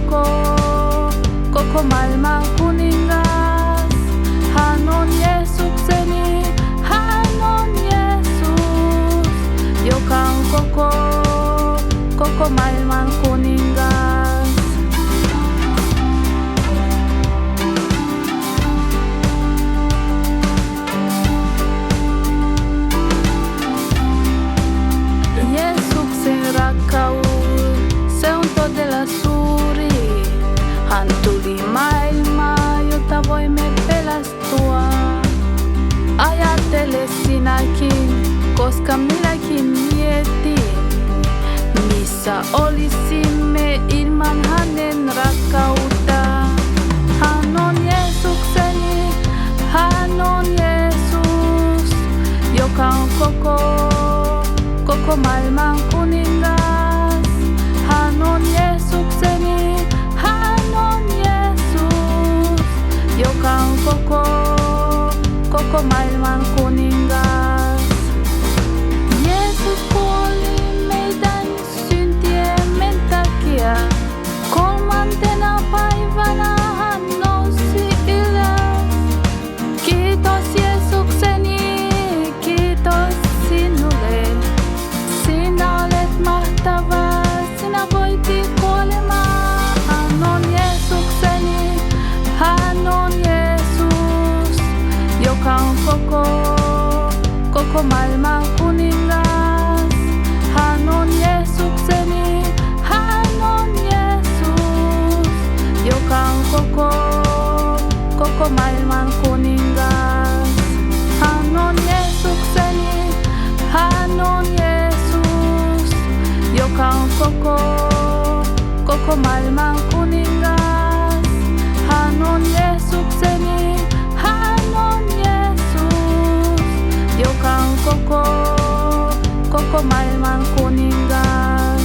koko maailman kuningas. Hän on Jeesukseni, hän on Jeesus, joka on koko maailman kuningas. Jeesuksen rakkaus, se on todella suuri. Hän tuli maailmaan, jotta voimme pelastua. Ajattele sinäkin, koska minäkin mietin, missä olisimme ilman hänen rakkautta. Hän on Jeesukseni, hän on Jeesus, joka on koko maailman kuningas. Hän on Jeesukseni, hän on Jeesus, joka on koko maailman kuningas. Jeesus kuoli meidän syntiemme takia. Kolmantena päivänä hän nousi ylös. Kiitos Jeesukseni, kiitos sinulle. Sinä olet mahtava, sinä voitit kuolemaa. Hän on Jeesukseni, hän on Jeesus, joka on koko maailman kuningas. Hän on Jeesukseni, hän on Jeesus, joka on koko maailman kuningas. Hän on Jeesukseni, hän on Jeesus, joka on koko maailman kuningas. Hän on Jeesukseni, hän on Jeesus, joka on koko maailman kuningas.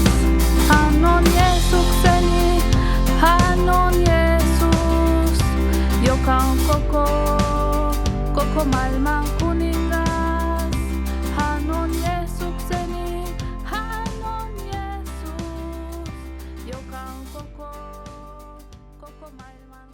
Hän on Jeesukseni, hän on Jeesus, joka on koko maailman kuningas. Hän on Jeesukseni, hän on Jeesus, joka on koko maailman